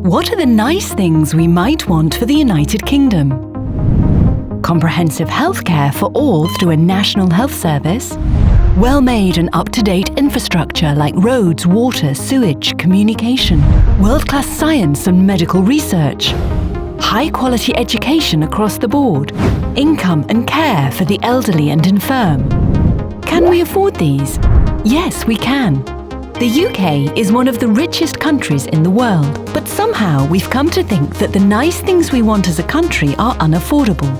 What are the nice things we might want for the United Kingdom? Comprehensive healthcare for all through a national health service, well-made and up-to-date infrastructure like roads, water, sewage, communication, world-class science and medical research, high-quality education across the board, income and care for the elderly and infirm. Can we afford these? Yes, we can. The UK is one of the richest countries in the world, but somehow we've come to think that the nice things we want as a country are unaffordable.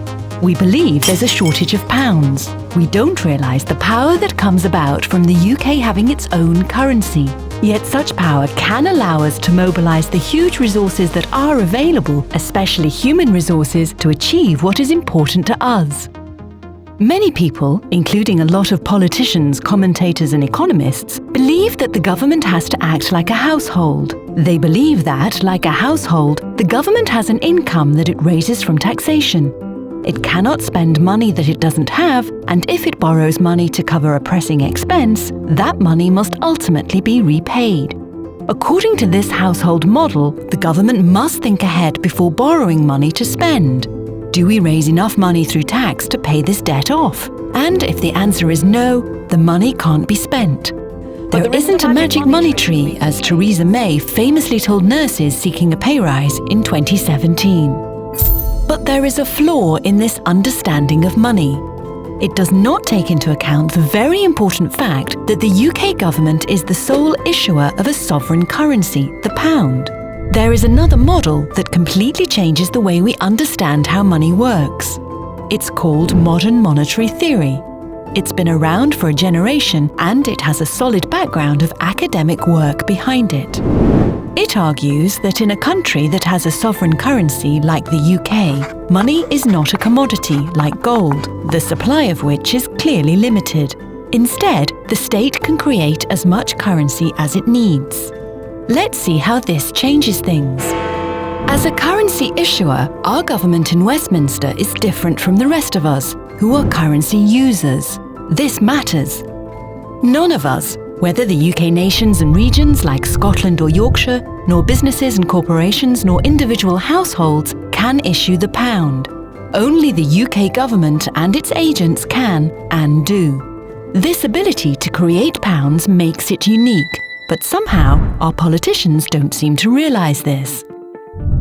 We believe there's a shortage of pounds. We don't realise the power that comes about from the UK having its own currency. Yet such power can allow us to mobilise the huge resources that are available, especially human resources, to achieve what is important to us. Many people, including a lot of politicians, commentators and economists, believe that the government has to act like a household. They believe that, like a household, the government has an income that it raises from taxation. It cannot spend money that it doesn't have, and if it borrows money to cover a pressing expense, that money must ultimately be repaid. According to this household model, the government must think ahead before borrowing money to spend. Do we raise enough money through tax to pay this debt off? And if the answer is no, the money can't be spent. There isn't a magic money tree, as Theresa May famously told nurses seeking a pay rise in 2017. But there is a flaw in this understanding of money. It does not take into account the very important fact that the UK government is the sole issuer of a sovereign currency, the pound. There is another model that completely changes the way we understand how money works. It's called modern monetary theory. It's been around for a generation and it has a solid background of academic work behind it. It argues that in a country that has a sovereign currency like the UK, money is not a commodity like gold, the supply of which is clearly limited. Instead, the state can create as much currency as it needs. Let's see how this changes things. As a currency issuer, our government in Westminster is different from the rest of us, who are currency users. This matters. None of us, whether the UK nations and regions like Scotland or Yorkshire, nor businesses and corporations, nor individual households, can issue the pound. Only the UK government and its agents can and do. This ability to create pounds makes it unique. But somehow, our politicians don't seem to realise this.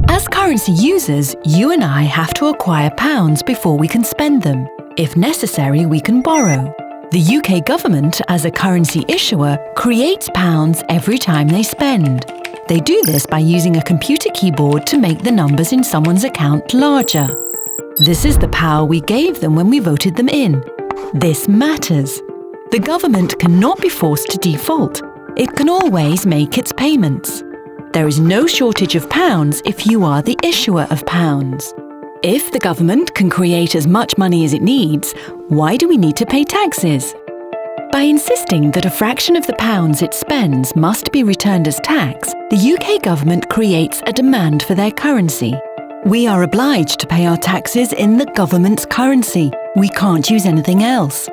As currency users, you and I have to acquire pounds before we can spend them. If necessary, we can borrow. The UK government, as a currency issuer, creates pounds every time they spend. They do this by using a computer keyboard to make the numbers in someone's account larger. This is the power we gave them when we voted them in. This matters. The government cannot be forced to default. It can always make its payments. There is no shortage of pounds if you are the issuer of pounds. If the government can create as much money as it needs, why do we need to pay taxes? By insisting that a fraction of the pounds it spends must be returned as tax, the UK government creates a demand for their currency. We are obliged to pay our taxes in the government's currency. We can't use anything else.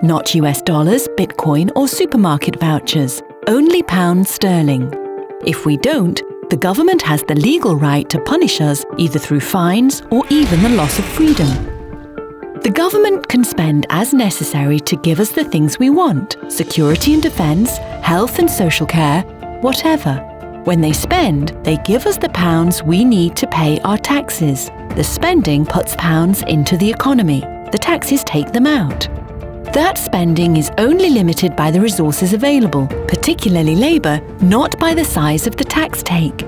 Not US dollars, Bitcoin or supermarket vouchers. Only pounds sterling. If we don't, the government has the legal right to punish us either through fines or even the loss of freedom. The government can spend as necessary to give us the things we want: security and defence, health and social care, whatever. When they spend, they give us the pounds we need to pay our taxes. The spending puts pounds into the economy. The taxes take them out. That spending is only limited by the resources available, particularly labour, not by the size of the tax take.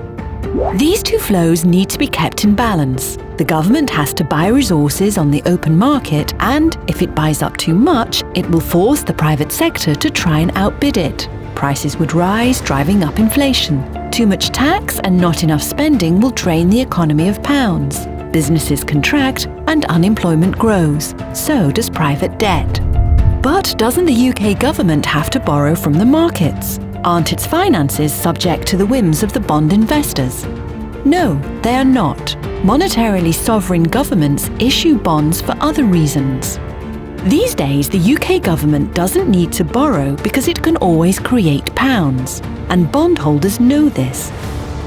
These two flows need to be kept in balance. The government has to buy resources on the open market, and if it buys up too much, it will force the private sector to try and outbid it. Prices would rise, driving up inflation. Too much tax and not enough spending will drain the economy of pounds. Businesses contract and unemployment grows. So does private debt. But doesn't the UK government have to borrow from the markets? Aren't its finances subject to the whims of the bond investors? No, they are not. Monetarily sovereign governments issue bonds for other reasons. These days, the UK government doesn't need to borrow because it can always create pounds, and bondholders know this.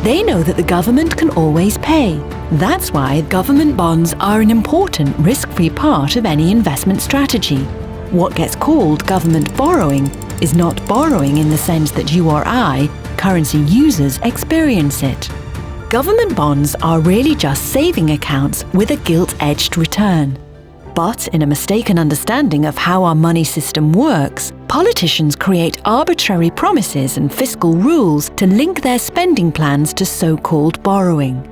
They know that the government can always pay. That's why government bonds are an important risk-free part of any investment strategy. What gets called government borrowing is not borrowing in the sense that you or I, currency users, experience it. Government bonds are really just saving accounts with a gilt-edged return. But in a mistaken understanding of how our money system works, politicians create arbitrary promises and fiscal rules to link their spending plans to so-called borrowing.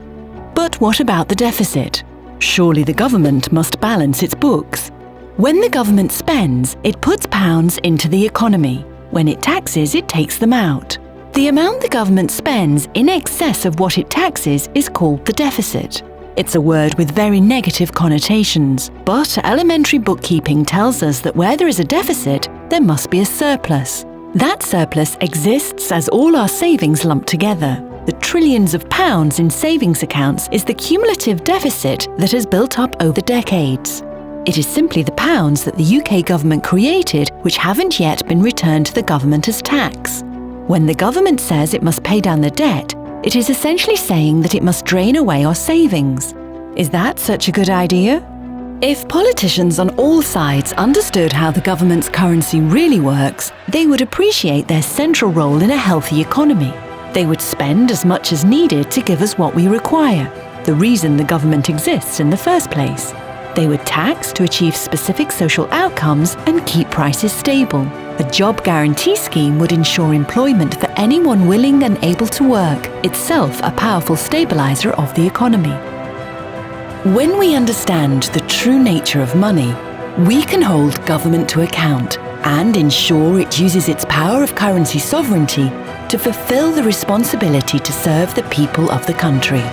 But what about the deficit? Surely the government must balance its books. When the government spends, it puts pounds into the economy. When it taxes, it takes them out. The amount the government spends in excess of what it taxes is called the deficit. It's a word with very negative connotations, but elementary bookkeeping tells us that where there is a deficit, there must be a surplus. That surplus exists as all our savings lumped together. The trillions of pounds in savings accounts is the cumulative deficit that has built up over decades. It is simply the pounds that the UK government created which haven't yet been returned to the government as tax. When the government says it must pay down the debt, it is essentially saying that it must drain away our savings. Is that such a good idea? If politicians on all sides understood how the government's currency really works, they would appreciate their central role in a healthy economy. They would spend as much as needed to give us what we require, the reason the government exists in the first place. They would tax to achieve specific social outcomes and keep prices stable. A job guarantee scheme would ensure employment for anyone willing and able to work, itself a powerful stabilizer of the economy. When we understand the true nature of money, we can hold government to account and ensure it uses its power of currency sovereignty to fulfill the responsibility to serve the people of the country.